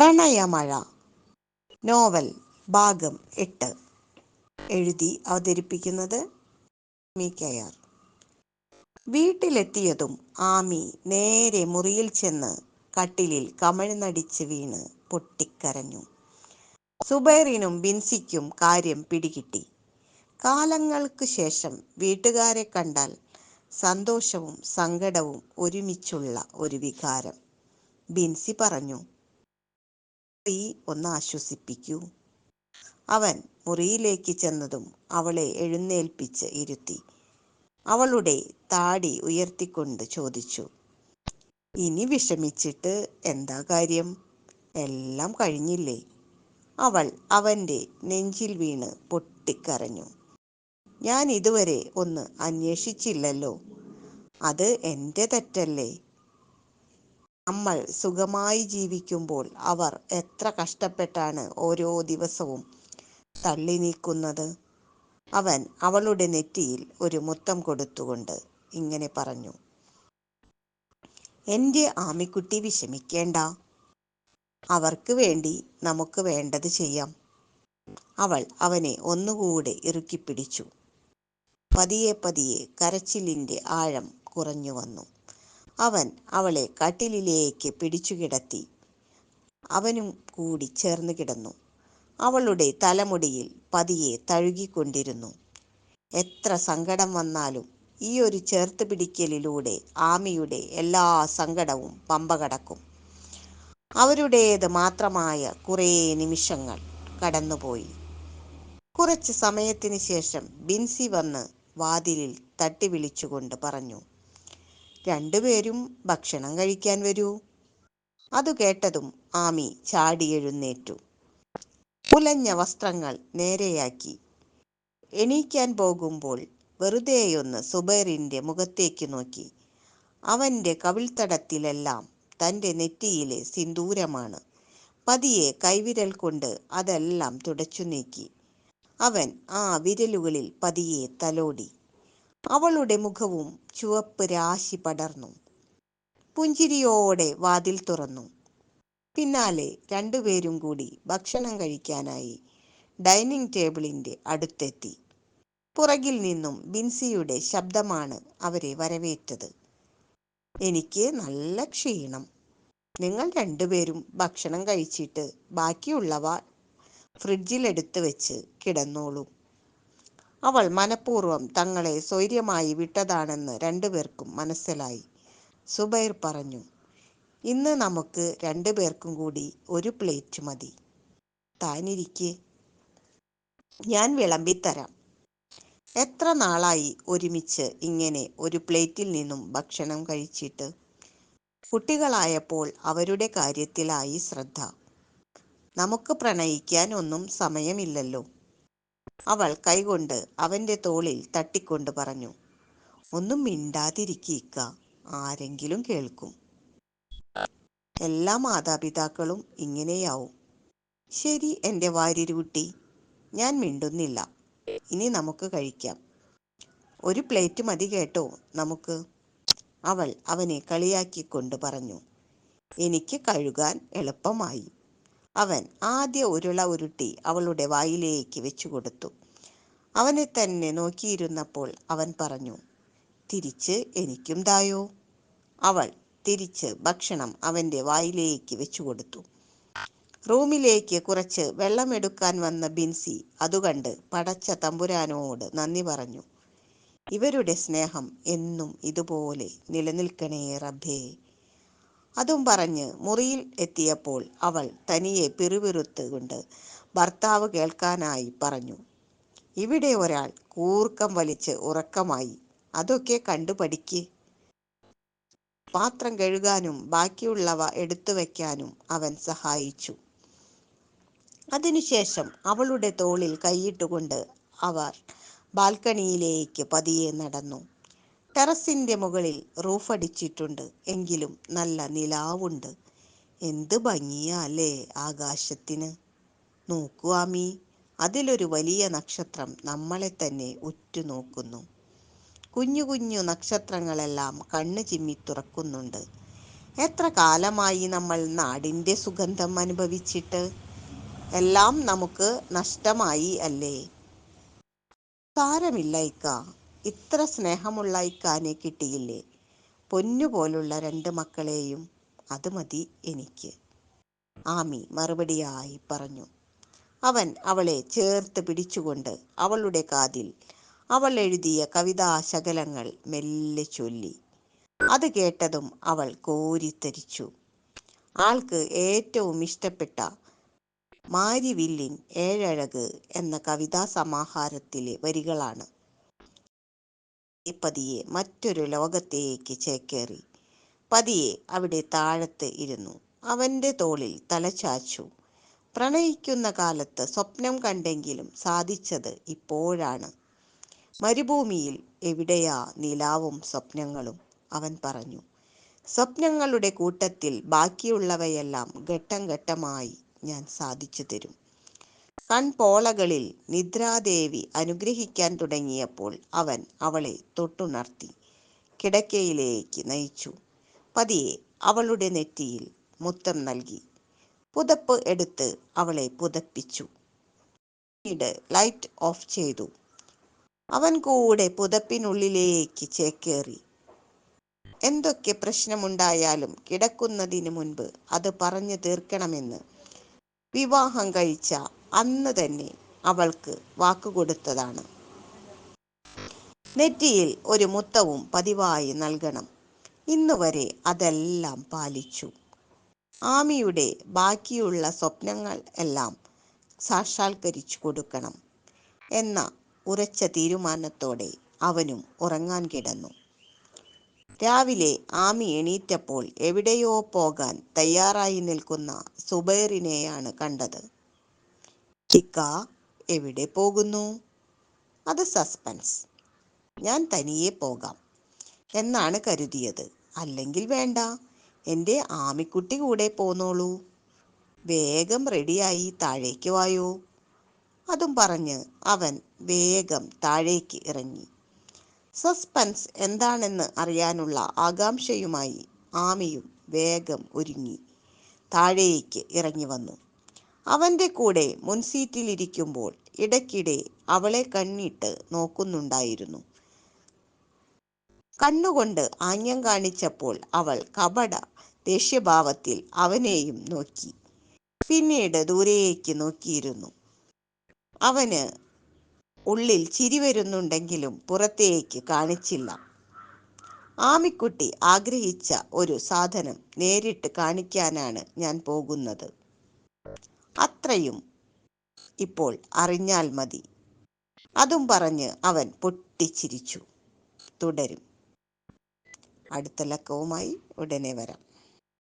Pranayamazha novel ഭാഗം 8. എഴുതി അവതരിപ്പിക്കുന്നത് MKR. വീട്ടിലെത്തിയതും ആമി നേരെ മുറിയിൽ ചെന്ന് കട്ടിലിൽ കമഴ്ന്നടിച്ച് വീണ് പൊട്ടിക്കരഞ്ഞു. സുബൈറിനും ബിൻസിക്കും കാര്യം പിടികിട്ടി. കാലങ്ങൾക്ക് ശേഷം വീട്ടുകാരെ കണ്ടാൽ സന്തോഷവും സങ്കടവും ഒരുമിച്ചുള്ള ഒരു വികാരം. ബിൻസി പറഞ്ഞു, ഒന്ന് ആശ്വസിപ്പിക്കൂ. അവൻ മുറിയിലേക്ക് ചെന്നതും അവളെ എഴുന്നേൽപ്പിച്ച് ഇരുത്തി അവളുടെ താടി ഉയർത്തിക്കൊണ്ട് ചോദിച്ചു, ഇനി വിഷമിച്ചിട്ട് എന്താ കാര്യം? എല്ലാം കഴിഞ്ഞില്ലേ? അവൾ അവൻ്റെ നെഞ്ചിൽ വീണ് പൊട്ടിക്കരഞ്ഞു. ഞാൻ ഇതുവരെ ഒന്ന് അന്വേഷിച്ചില്ലല്ലോ. അത് എൻ്റെ തെറ്റല്ലേ? നമ്മൾ സുഖമായി ജീവിക്കുമ്പോൾ അവർ എത്ര കഷ്ടപ്പെട്ടാണ് ഓരോ ദിവസവും തള്ളി നീക്കുന്നത്. അവൻ അവളുടെ നെറ്റിയിൽ ഒരു മുത്തം കൊടുത്തുകൊണ്ട് ഇങ്ങനെ പറഞ്ഞു, എൻ്റെ ആമിക്കുട്ടി വിഷമിക്കേണ്ട. അവർക്ക് വേണ്ടി നമുക്ക് വേണ്ടത് ചെയ്യാം. അവൾ അവനെ ഒന്നുകൂടെ ഇറുക്കിപ്പിടിച്ചു. പതിയെ പതിയെ കരച്ചിലിൻ്റെ ആഴം കുറഞ്ഞു വന്നു. അവൻ അവളെ കട്ടിലിലേക്ക് പിടിച്ചു കിടത്തി. അവനും കൂടി ചേർന്ന് കിടന്നു. അവളുടെ തലമുടിയിൽ പതിയെ തഴുകിക്കൊണ്ടിരുന്നു. എത്ര സങ്കടം വന്നാലും ഈ ഒരു ചേർത്ത് പിടിക്കലിലൂടെ ആമിയുടെ എല്ലാ സങ്കടവും പമ്പ കടക്കും. അവരുടേത് മാത്രമായ കുറേ നിമിഷങ്ങൾ കടന്നുപോയി. കുറച്ച് സമയത്തിന് ശേഷം ബിൻസി വന്ന് വാതിലിൽ തട്ടി വിളിച്ചുകൊണ്ട് പറഞ്ഞു, രണ്ടുപേരും ഭക്ഷണം കഴിക്കാൻ വരൂ. അതു കേട്ടതും ആമി ചാടി എഴുന്നേറ്റു. ഉലഞ്ഞ വസ്ത്രങ്ങൾ നേരെയാക്കി എണീക്കാൻ പോകുമ്പോൾ വെറുതെയൊന്ന് സുബൈറിൻ്റെ മുഖത്തേക്ക് നോക്കി. അവൻ്റെ കവിൾത്തടത്തിലെല്ലാം തൻ്റെ നെറ്റിയിലെ സിന്ദൂരമാണ്. പതിയെ കൈവിരൽ കൊണ്ട് അതെല്ലാം തുടച്ചു നീക്കി. അവൻ ആ വിരലുകളിൽ പതിയെ തലോടി. അവളുടെ മുഖവും ചുവപ്പ് രാശി പടർന്നു. പുഞ്ചിരിയോടെ വാതിൽ തുറന്നു. പിന്നാലെ രണ്ടുപേരും കൂടി ഭക്ഷണം കഴിക്കാനായി ഡൈനിങ് ടേബിളിൻ്റെ അടുത്തെത്തി. പുറകിൽ നിന്നും ബിൻസിയുടെ ശബ്ദമാണ് അവരെ വരവേറ്റത്. എനിക്ക് നല്ല ക്ഷീണം. നിങ്ങൾ രണ്ടുപേരും ഭക്ഷണം കഴിച്ചിട്ട് ബാക്കിയുള്ളവ ഫ്രിഡ്ജിലെടുത്ത് വെച്ച് കിടന്നോളൂ. അവൾ മനഃപൂർവ്വം തങ്ങളെ സ്വൈര്യമായി വിട്ടതാണെന്ന് രണ്ടുപേർക്കും മനസ്സിലായി. സുബൈർ പറഞ്ഞു, ഇന്ന് നമുക്ക് രണ്ടുപേർക്കും കൂടി ഒരു പ്ലേറ്റ് മതി. താനിരിക്കെ, ഞാൻ വിളമ്പിത്തരാം. എത്ര നാളായി ഒരുമിച്ച് ഇങ്ങനെ ഒരു പ്ലേറ്റിൽ നിന്നും ഭക്ഷണം കഴിച്ചിട്ട്. കുട്ടികളായപ്പോൾ അവരുടെ കാര്യത്തിലായി ശ്രദ്ധ. നമുക്ക് പ്രണയിക്കാൻ ഒന്നും സമയമില്ലല്ലോ. അവൾ കൈകൊണ്ട് അവൻ്റെ തോളിൽ തട്ടിക്കൊണ്ട് പറഞ്ഞു, ഒന്നും മിണ്ടാതിരിക്കുക, ആരെങ്കിലും കേൾക്കും. എല്ലാ മാതാപിതാക്കളും ഇങ്ങനെയാവും. ശരി എൻ്റെ വാര്യരുകുട്ടി, ഞാൻ മിണ്ടുന്നില്ല. ഇനി നമുക്ക് കഴിക്കാം. ഒരു പ്ലേറ്റ് മതി കേട്ടോ നമുക്ക്. അവൾ അവനെ കളിയാക്കിക്കൊണ്ട് പറഞ്ഞു. എനിക്ക് കഴുകാൻ എളുപ്പമായി. അവൻ ആദ്യ ഉരുള ഉരുട്ടി അവളുടെ വായിലേക്ക് വെച്ചു കൊടുത്തു. അവനെ തന്നെ നോക്കിയിരുന്നപ്പോൾ അവൻ പറഞ്ഞു, തിരിച്ച് എനിക്കും തായോ. അവൾ തിരിച്ച് ഭക്ഷണം അവൻ്റെ വായിലേക്ക് വെച്ചു കൊടുത്തു. റൂമിലേക്ക് കുറച്ച് വെള്ളമെടുക്കാൻ വന്ന ബിൻസി അതുകണ്ട് പടച്ച തമ്പുരാനോട് നന്ദി പറഞ്ഞു. ഇവരുടെ സ്നേഹം എന്നും ഇതുപോലെ നിലനിൽക്കണേ റബ്ബേ. അതും പറഞ്ഞ് മുറിയിൽ എത്തിയപ്പോൾ അവൾ തനിയെ പിറുപിറുത്ത് കൊണ്ട് ഭർത്താവ് കേൾക്കാനായി പറഞ്ഞു, ഇവിടെ ഒരാൾ കൂർക്കം വലിച്ച് ഉറക്കമായി. അതൊക്കെ കണ്ടു പഠിക്ക്. പാത്രം കഴുകാനും ബാക്കിയുള്ളവ എടുത്തു വയ്ക്കാനും അവൻ സഹായിച്ചു. അതിനുശേഷം അവളുടെ തോളിൽ കൈയിട്ടുകൊണ്ട് അവർ ബാൽക്കണിയിലേക്ക് പതിയെ നടന്നു. ടെറസിൻ്റെ മുകളിൽ റൂഫടിച്ചിട്ടുണ്ട്. എങ്കിലും നല്ല നിലാവുണ്ട്. എന്ത് ഭംഗിയല്ലേ ആകാശത്തിന്. നോക്കൂ ആമി, അതിലൊരു വലിയ നക്ഷത്രം നമ്മളെ തന്നെ ഉറ്റുനോക്കുന്നു. കുഞ്ഞു കുഞ്ഞു നക്ഷത്രങ്ങളെല്ലാം കണ്ണ് ചിമ്മി തുറക്കുന്നുണ്ട്. എത്ര കാലമായി നമ്മൾ നാടിൻ്റെ സുഗന്ധം അനുഭവിച്ചിട്ട്. എല്ലാം നമുക്ക് നഷ്ടമായി അല്ലേ? സാരമില്ല ഇക്ക, ഇത്ര സ്നേഹമുള്ള ഇക്കാനെ കിട്ടിയില്ലേ. പൊന്നുപോലുള്ള 2 മക്കളെയും, അത് മതി എനിക്ക്, ആമി മറുപടിയായി പറഞ്ഞു. അവൻ അവളെ ചേർത്ത് പിടിച്ചുകൊണ്ട് അവളുടെ കാതിൽ അവൾ എഴുതിയ കവിതാശകലങ്ങൾ മെല്ലെ ചൊല്ലി. അത് കേട്ടതും അവൾ കോരിത്തരിച്ചു. ആൾക്ക് ഏറ്റവും ഇഷ്ടപ്പെട്ട മാരിവില്ലിൻ ഏഴഴക് എന്ന കവിതാ സമാഹാരത്തിലെ വരികളാണ്. പതിയെ മറ്റൊരു ലോകത്തേക്ക് ചേക്കേറി. പതിയെ അവിടെ താഴത്ത് ഇരുന്നു അവൻ്റെ തോളിൽ തലചാച്ചു. പ്രണയിക്കുന്ന കാലത്ത് സ്വപ്നം കണ്ടെങ്കിലും സാധിച്ചത് ഇപ്പോഴാണ്. മരുഭൂമിയിൽ എവിടെയാ നിലാവും സ്വപ്നങ്ങളും, അവൻ പറഞ്ഞു. സ്വപ്നങ്ങളുടെ കൂട്ടത്തിൽ ബാക്കിയുള്ളവയെല്ലാം ഘട്ടം ഘട്ടമായി ഞാൻ സാധിച്ചു തരും. കൺപോളകളിൽ നിദ്രാദേവി അനുഗ്രഹിക്കാൻ തുടങ്ങിയപ്പോൾ അവൻ അവളെ തൊട്ടുണർത്തി കിടക്കയിലേക്ക് നയിച്ചു. പതിയെ അവളുടെ നെറ്റിയിൽ മുത്തം നൽകി. പുതപ്പ് എടുത്ത് അവളെ പുതപ്പിച്ചു. പിന്നീട് ലൈറ്റ് ഓഫ് ചെയ്തു. അവൻ കൂടെ പുതപ്പിനുള്ളിലേക്ക് ചേക്കേറി. എന്തൊക്കെ പ്രശ്നമുണ്ടായാലും കിടക്കുന്നതിന് മുൻപ് അത് പറഞ്ഞു തീർക്കണമെന്ന് വിവാഹം കഴിച്ച അന്ന് തന്നെ അവൾക്ക് വാക്കുകൊടുത്തതാണ്. നെറ്റിയിൽ ഒരു മുത്തവും പതിവായി നൽകണം. ഇന്നുവരെ അതെല്ലാം പാലിച്ചു. ആമിയുടെ ബാക്കിയുള്ള സ്വപ്നങ്ങൾ എല്ലാം സാക്ഷാത്കരിച്ചു കൊടുക്കണം എന്ന ഉറച്ച തീരുമാനത്തോടെ അവനും ഉറങ്ങാൻ കിടന്നു. രാവിലെ ആമി എണീറ്റപ്പോൾ എവിടെയോ പോകാൻ തയ്യാറായി നിൽക്കുന്ന സുബൈറിനെയാണ് കണ്ടത്. ഇക്ക, എവിടെ പോകുന്നു? അത് സസ്പെൻസ്. ഞാൻ തനിയെ പോകാം എന്നാണ് കരുതിയത്. അല്ലെങ്കിൽ വേണ്ട, എൻ്റെ ആമിക്കുട്ടി കൂടെ പോന്നോളൂ. വേഗം റെഡിയായി താഴേക്ക് വായോ. അതും പറഞ്ഞ് അവൻ വേഗം താഴേക്ക് ഇറങ്ങി. സസ്പെൻസ് എന്താണെന്ന് അറിയാനുള്ള ആകാംക്ഷയുമായി ആമിയും വേഗം ഒരുങ്ങി താഴേക്ക് ഇറങ്ങി വന്നു. അവൻ്റെ കൂടെ മുൻസീറ്റിലിരിക്കുമ്പോൾ ഇടയ്ക്കിടെ അവളെ കണ്ണിട്ട് നോക്കുന്നുണ്ടായിരുന്നു. കണ്ണുകൊണ്ട് ആംഗ്യം കാണിച്ചപ്പോൾ അവൾ കപട ദേഷ്യഭാവത്തിൽ അവനെയും നോക്കി. പിന്നീട് ദൂരേക്ക് നോക്കിയിരുന്നു. അവന് ഉള്ളിൽ ചിരി വരുന്നുണ്ടെങ്കിലും പുറത്തേക്ക് കാണിച്ചില്ല. ആമിക്കുട്ടി ആഗ്രഹിച്ച ഒരു സാധനം നേരിട്ട് കാണിക്കാനാണ് ഞാൻ പോകുന്നത്. അത്രയും ഇപ്പോൾ അറിഞ്ഞാൽ മതി. അതും പറഞ്ഞ് അവൻ പൊട്ടിച്ചിരിച്ചു. തുടരും. അടുത്ത ലക്കവുമായി ഉടനെ വരാം.